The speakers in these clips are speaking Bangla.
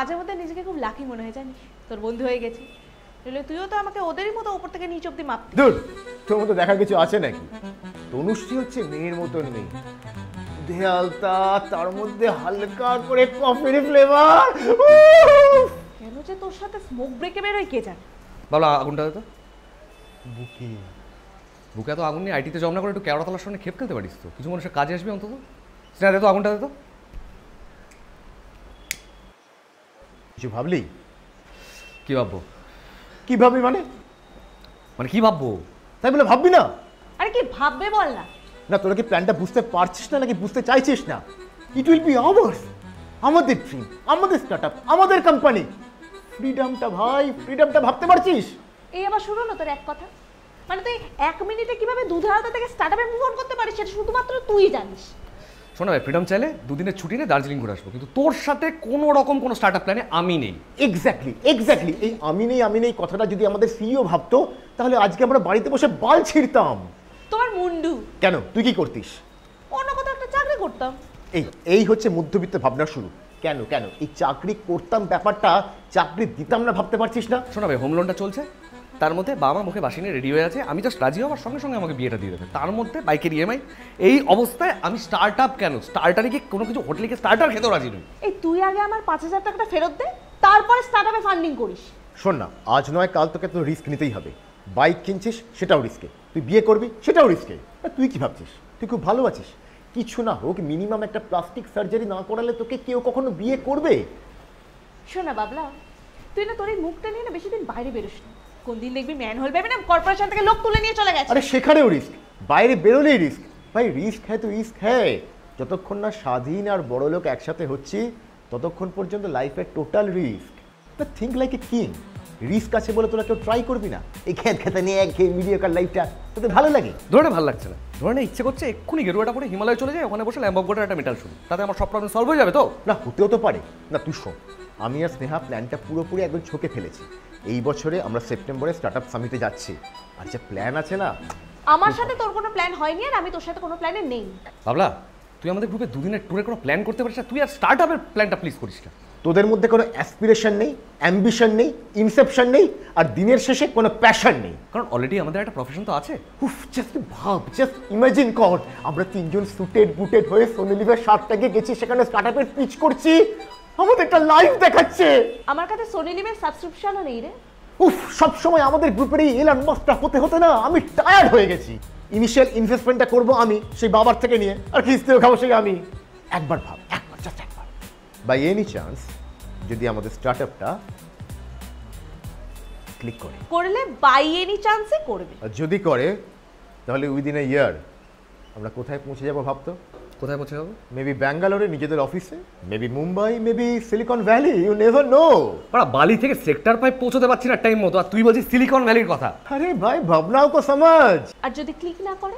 মাঝে মধ্যে নিজেকে খুব লাকি মনে হয় জানিস, তোর বন্ধু হয়ে গেছি। তুইও তো আমাকে ওদেরই মতো ওপর থেকে নিচ অব্দি মাপতি। দূর, তোর মতো দেখার কিছু আছে নাকি? তনুশ্রী হচ্ছে মেয়ের মতন মেয়ে, দেয়ালতা, তার মধ্যে হালকা করে কফির ফ্লেভার। কেন যে তোর সাথে স্মোক ব্রেকে বেরোয় কে জানে। বাবলা আগুনটা দে তো। বুকে বুকে তো আগুন নিয়ে আইটিতে জব না করে একটু কেওড়াতলার সঙ্গে খেপ খেলতে পারিস তো, কিছু মানুষের কাজে আসবে অন্তত। স্নেহা দে তো আগুনটা দে তো। কিছু ভাবলি? কি ভাববো? কি ভাববি মানে? মানে কি ভাববো? তাই বলে ভাববি না? আরে কি ভাববে বল না। না, তোরা কি প্ল্যানটা বুঝতে পারছিস না নাকি বুঝতে চাইছিস না? ইট উইল বি আওয়ার্স, আমাদের ড্রিম, আমাদের স্টার্টআপ, আমাদের কোম্পানি। ফ্রিডমটা ভাই, ফ্রিডমটা ভাবতে পারছিস? এই আবার শুনো না তোর এক কথা, মানে তুই 1 মিনিটে কিভাবে দুধারতা থেকে স্টার্টআপে মুভ অন করতে পারিস সেটা শুধুমাত্র তুই জানিস। শোনো ভাই, ফ্রিডম চাইলে দুদিনের ছুটি নিয়ে দার্জিলিং ঘুরে আসবো, কিন্তু তোর সাথে কোনো রকম কোনো স্টার্টআপ প্ল্যানে আমি নেই। এক্স্যাক্টলি এই আমি নেই কথাটা যদি আমাদের সিইও ভাবতো, তাহলে আজকে আমরা বাড়িতে বসে বাল ছিঁড়তাম। তোমার মুন্ডু। কেন, তুই কি করতিস? অন্য কোথাও একটা চাকরি করতাম। এই হচ্ছে মধ্যবিত্ত ভাবনা শুরু। কেন এই চাকরি করতাম ব্যাপারটা, চাকরি দিতাম না ভাবতে পারছিস না? শোনো ভাই, হোম লোনটা চলছে, তার মধ্যে বাবা মুখে বাসি নিয়ে রেডি হয়ে আছে, আমি জাস্ট রাজি হওয়ার সঙ্গে সঙ্গে আমাকে বিয়েটা দিয়ে দেবে, তার মধ্যে বাইকের ইএমআই। এই অবস্থায় আমি স্টার্টআপ কেন, স্টার্টারে কি কোনো কিছু হোটেলে গিয়ে স্টার্টার খেতেও রাজি নই। এই তুই আগে আমার 5000 টাকাটা ফেরত দে, তারপরে স্টার্টআপে ফান্ডিং করিস। শোন না, আজ নয় কাল তোকে তো রিস্ক নিতেই হবে। বাইক কিনছিস সেটাও রিস্কে, তুই বিয়ে করবি সেটাও রিস্কে। তুই কি ভাবছিস তুই খুব ভালো আছিস? কিছু না হোক, মিনিমাম একটা প্লাস্টিক সার্জারি না করালে তোকে কেউ কখনো বিয়ে করবে? শোনা বাবলা, তুই না তোর এই মুখটা নিয়ে না বেশি দিন বাইরে বেরোস না। কোন দিন দেখবি ম্যান হোল ভেবে না কর্পোরেশন থেকে লোক তুলে নিয়ে চলে গেছে। আরে সেখানেও রিস্ক, বাইরে বেরোলেই রিস্ক। ভাই রিস্ক হ্যাঁ তো রিস্ক হ্যাঁ। যতক্ষণ না স্বাধীন আর বড় লোক একসাথে হচ্ছি ততক্ষণ পর্যন্ত লাইফের total risk. Think like a king. Risk আছে বলে তোরা কেউ ট্রাই করবি না? এই খেতে নিয়ে মিডিয়াকার লাইফটা তোদের ভালো লাগে? ধরে ভালো লাগছে না, ধরে ইচ্ছে করছে এক্ষুনি গেরুয়াটা পরে হিমালয় চলে যায়, ওখানে বসে ল্যাম্বগোটার একটা মেটাল শুরু, তাতে আমার সব প্রবলেম সলভ হয়ে যাবে তো? না, হতেও তো পারে না। তুই শোন, আমি আর স্নেহা প্ল্যানটা পুরোপুরি একদম ছকে ফেলেছি। এই বছরে আমরা সেপ্টেম্বরে স্টার্টআপ সামিটে যাচ্ছি, আর যে প্ল্যান আছে না। আমার সাথে তোর কোনো প্ল্যান হয়নি আর আমি তোর সাথে কোনো প্ল্যানে নেই। বাবলা, তুই আমাদের গ্রুপে দুদিনের ট্যুরে কোনো প্ল্যান করতে পারিস না, তুই আর স্টার্টআপের প্ল্যানটা প্লিজ করিস না। তোদের মধ্যে কোনো অ্যাসপিরেশন নেই, অ্যাম্বিশন নেই, ইনসেপশন নেই, আর দিনের শেষে কোনো প্যাশন নেই। কারণ অলরেডি আমাদের একটা প্রফেশন তো আছে। জাস্ট ভাব, জাস্ট ইমাজিন কর, আমরা তিনজন সুটেড বুটেড হয়ে সোনিলিভের শার্টটাকে গেছি, সেখানে স্টার্টআপের পিচ করছি, আমাদের একটা লাইভ দেখাচ্ছে। আমার কাছে সোনি লিভের সাবস্ক্রিপশনও নেই রে। সব সময় আমাদের গ্রুপের এই এলান মাস্কটা হতে হতে না আমি টায়ার্ড হয়ে গেছি। ইনিশিয়াল ইনভেস্টমেন্টটা করব আমি সেই বাবার থেকে নিয়ে, আর কিস্তিও খাবো সেই আমি। একবার ভাব, একবার, জাস্ট একবার, বাই এনি চান্স যদি আমাদের স্টার্টআপটা ক্লিক করলে বাই এনি চান্সে করবে। আর যদি করে তাহলে উইদিন এ ইয়ার আমরা কোথায় পৌঁছে যাবো ভাবতো? কোথায় পৌঁছে যাবো? মেবি ব্যাঙ্গালোরে নিজেদের অফিসে, maybe Mumbai, maybe Silicon Valley, you never know. ওরা বালি থেকে সেক্টর 5 পৌঁছতে পারছি না টাইম মতো, আর তুই বলছিস সিলিকন ভ্যালির কথা। আরে ভাই ভাবনাও কো সমাজ। আর যদি ক্লিক না করে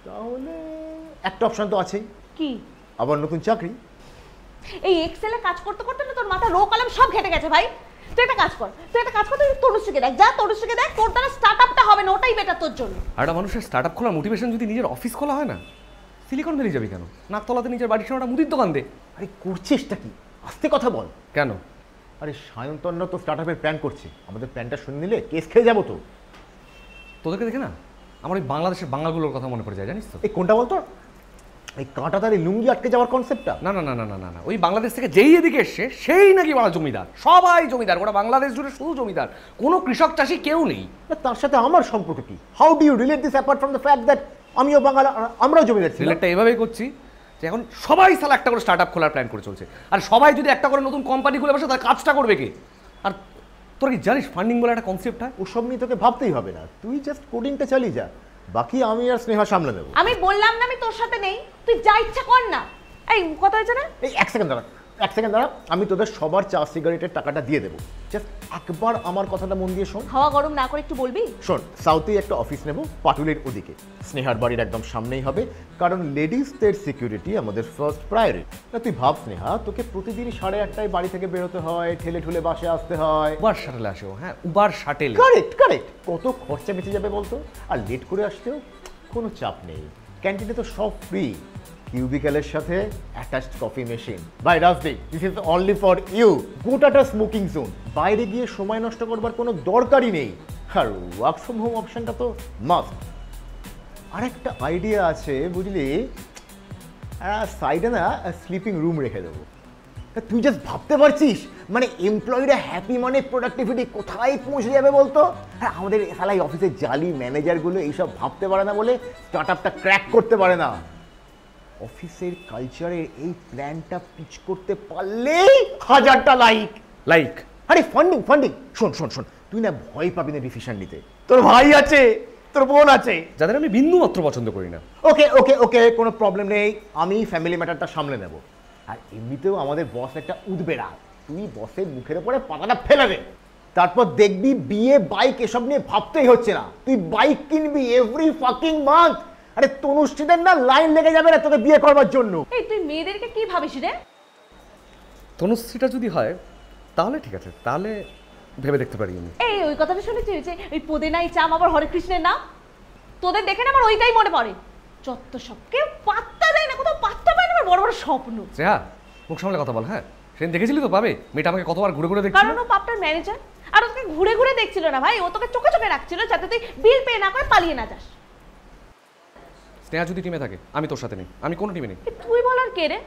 তাহলে একটা অপশন তো আছেই। কি? আবার নতুন চাকরি। এই এক্সেলে কাজ করতে করতে না তোর মাথা রো কলম সব ঘেটে গেছে ভাই। তুই একটা কাজ কর, তুই তনুশ্রীকে দেখ, যা তনুশ্রীকে দেখ, তোর দ্বারা স্টার্টআপটা হবে না, ওটাই বেটার তোর জন্য। একটা মানুষের স্টার্টআপ খোলার মোটিভেশন যদি নিজের অফিস খোলা হয় না, সিলিকন ভ্যালি যাবি কেন? নাকতলাতে নিজের বাড়ির সামনে একটা মুদির দোকান দে। আরে করছিসটা কি? আস্তে কথা বল। কেন? আরে সায়ন্তন্য তো স্টার্টআপের প্ল্যান করছে, আমাদের প্ল্যানটা শুনে নিলে কেস খেয়ে যাবো তো। তোদেরকে দেখে না আমার ওই বাংলাদেশের বাঙালগুলোর কথা মনে পড়ে যায়, জানিস তো? এই কোনটা বলতো? এই কাঁটাতারে লুঙ্গি আটকে যাওয়ার কনসেপ্টটা? না না না না না না না, ওই বাংলাদেশ থেকে যেই এদিকে এসছে সেই নাকি বড় জমিদার, সবাই জমিদার, ওরা বাংলাদেশ জুড়ে শুধু জমিদার, কোনো কৃষক চাষি কেউ নেই। তার সাথে আমার সম্পর্ক কি? How do you relate this apart from the fact that আমিও বাঙালি, আমরাও জমিদার ছিলাম? রিলেটটা এভাবেই করছি যে এখন সবাই সালা একটা করে স্টার্টআপ খোলার প্ল্যান করে চলছে, আর সবাই যদি একটা করে নতুন কোম্পানি খুলে বসে তার কাজটা করবে কে? আর তোর কি জানিস ফান্ডিং বলে একটা কনসেপ্ট হয়? ওসব নিয়ে তোকে ভাবতেই হবে না, তুই জাস্ট কোডিংটা চালিয়ে যা, বাকি আমি আর স্নেহা সামলে নেবো। আমি বললাম না আমি তোর সাথে নেই, তুই যা ইচ্ছা কর না। এই কথা হয়েছে না? এই এক সেকেন্ড দাঁড়া, আমি তোদের সবার চা সিগারেটের টাকাটা দিয়ে দেবো, জাস্ট একবার আমার কথাটা মন দিয়ে শোন। হাওয়া গরম না করে একটু বলবি? শোন, সাউথে একটা অফিস নেব, পাটুলের ওদিকে, স্নেহার বাড়ির একদম সামনেই হবে, কারণ লেডিসদের সিকিউরিটি আমাদের ফার্স্ট প্রায়োরিটি। না তুই ভাব স্নেহা, তোকে প্রতিদিন 8:30টায় বাড়ি থেকে বেরোতে হয়, ঠেলে ঠুলে বাসে আসতে হয়। উবার শাটেলে আসেও, হ্যাঁ উবার শাটেল। কারেক্ট, কত খরচা বেঁচে যাবে বলতো? আর লেট করে আসতেও কোনো চাপ নেই, ক্যান্টিনে তো সব ফ্রি, কিউবিক্যালের সাথে attached coffee machine. Bye Rajdeep, this is only for you. গোটাটা স্মোকিং জোন, বাইরে গিয়ে সময় নষ্ট করবার কোনো দরকারই নেই। আর ওয়ার্ক ফ্রম হোম অপশনটা তো মাস্ট। আর একটা আইডিয়া আছে বুঝলি, সাইডে না স্লিপিং রুম রেখে দেবো। তুই জাস্ট ভাবতে পারছিস মানে এমপ্লয়িরা হ্যাপি মানে প্রোডাক্টিভিটি কোথায় পৌঁছে যাবে বলতো? হ্যাঁ, আমাদের সালাই অফিসের জালি ম্যানেজারগুলো এইসব ভাবতে পারে না বলে স্টার্ট আপটা ক্র্যাক করতে পারে না। অফিসের কালচারের এই প্ল্যানটা পিচ করতে পারলেই 1000টা লাইক। আরে ফান্ডিং শোন, তুই না ভয় পাবি না ডিসিশন নিতে। তোর ভাই আছে, তোর বোন আছে, যাদের আমি বিন্দু মাত্র পছন্দ করি না। ওকে কোনো প্রবলেম নেই, আমি ফ্যামিলি ম্যাটারটা সামলে নেব। আর এমনিতেও আমাদের বস একটা উঠবেড়া, তুই বসের মুখের উপরে পাতাটা ফেলে দে। তারপর দেখবি বিয়ে বাইক এসব নিয়ে ভাবতেই হচ্ছে না, তুই বাইক কিনবি এভরি ফাকিং মান্থ। আরে তনুশ্রীদের না লাইন লেগে যাবে না তোকে বিয়ে করবার জন্য। এই তুই মেয়েদেরকে কি ভাবিস রে? তনুশ্রীটা যদি হয় তাহলে ঠিক আছে, তাহলে ভেবে দেখতে পারি আমি। এই ওই কথাটা শুনেছি যে ওই পদেনাই চাম আবার হরে কৃষ্ণের নাম, তোদের দেখে না আমার ওইটাই মনে পড়ে। যত সবকে পাত্তা দেয় না, কোথাও পাত্তা পায় না, আমার বড় বড় স্বপ্ন। হ্যাঁ, মুখ সামলে কথা বল। হ্যাঁ, সেদিন দেখেছিলি তো পাবে মেয়েটা আমাকে কতবার ঘুরে ঘুরে দেখছিল। কারণ ও পাপটার ম্যানেজার, আর ওকে ঘুরে ঘুরে দেখছিল না ভাই, ও তোকে চোখে চোখে রাখছিল যাতে তুই বিল পে না করে পালিয়ে না যাস। স্নেহা যদি টিমে থাকে, আমি তোর সাথে নেই, আমি কোনো টিমে নেই। তুই বলার কে রে?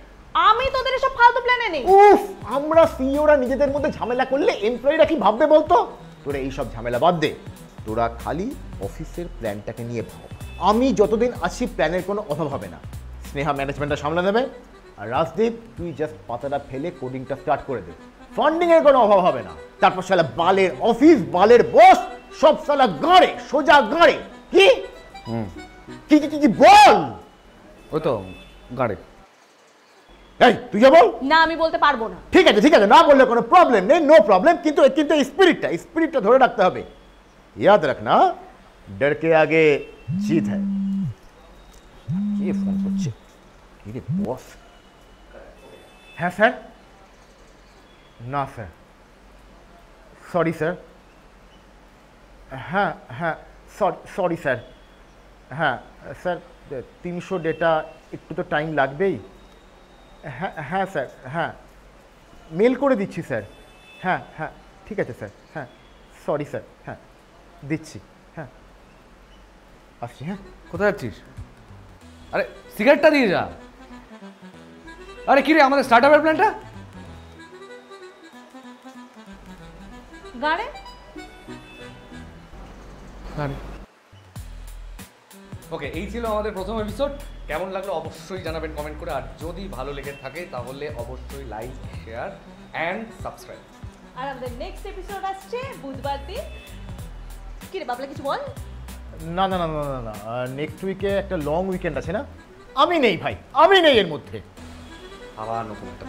আমি তোদের এসব ফালতু প্ল্যানে নেই। উফ, আমরা সিইওরা নিজেদের মধ্যে ঝামেলা করলে এমপ্লয়িরা কি ভাববে বলতো? তোরা এইসব ঝামেলা বাদ দে, তোরা খালি অফিসের প্ল্যানটাকে নিয়ে ভাব। আমি যতদিন আছি প্ল্যানের কোনো অভাব হবে না। স্নেহা ম্যানেজমেন্টটা সামলে নেবে, আর রাজদীপ তুই জাস্ট পাতাটা ফেলে কোডিংটা স্টার্ট করে দে। ফান্ডিং এর কোনো অভাব হবে না। তারপর শালা বালের অফিস, বালের বস, সব শালা গাড়ে, সোজা গাড়ে। কি কি বল? ওই তো গাড়ে। এই তুই যা বল। না, আমি বলতে পারবো না। ঠিক আছে, না বললে কোনো প্রবলেম নেই, নো প্রবলেম। কিন্তু স্পিরিটটা ধরে রাখতে হবে। याद रखना, डर के आगे जीत है। ये फोन করছে কি বস? হ্যাঁ স্যার। না স্যার, সরি স্যার। হ্যাঁ সরি স্যার। হ্যাঁ স্যার, 300 ডেটা, একটু তো টাইম লাগবেই। হ্যাঁ স্যার, হ্যাঁ মেল করে দিচ্ছি স্যার। হ্যাঁ ঠিক আছে স্যার। হ্যাঁ সরি স্যার। হ্যাঁ দিচ্ছি। হ্যাঁ আসছি। হ্যাঁ, কোথায় যাচ্ছিস? আরে সিগারেটটা দিয়ে যা। আরে কি রে, আমাদের স্টার্ট আপের প্ল্যানটা? গাড়ে ওকে, এই ছিল আমাদের প্রথম এপিসোড। কেমন লাগলো অবশ্যই জানাবেন কমেন্ট করে, আর যদি ভালো লেগে থাকে তাহলে অবশ্যই লাইক, শেয়ার অ্যান্ড সাবস্ক্রাইব। আর আমাদের নেক্সট এপিসোড আসছে বুধবার দিন। কি রে বাবলা, কিছু বল। না, নেক্সট উইকে একটা লং উইকেন্ড আছে না? আমি নেই ভাই, আমি নেই এর মধ্যে। আবার নতুন একটা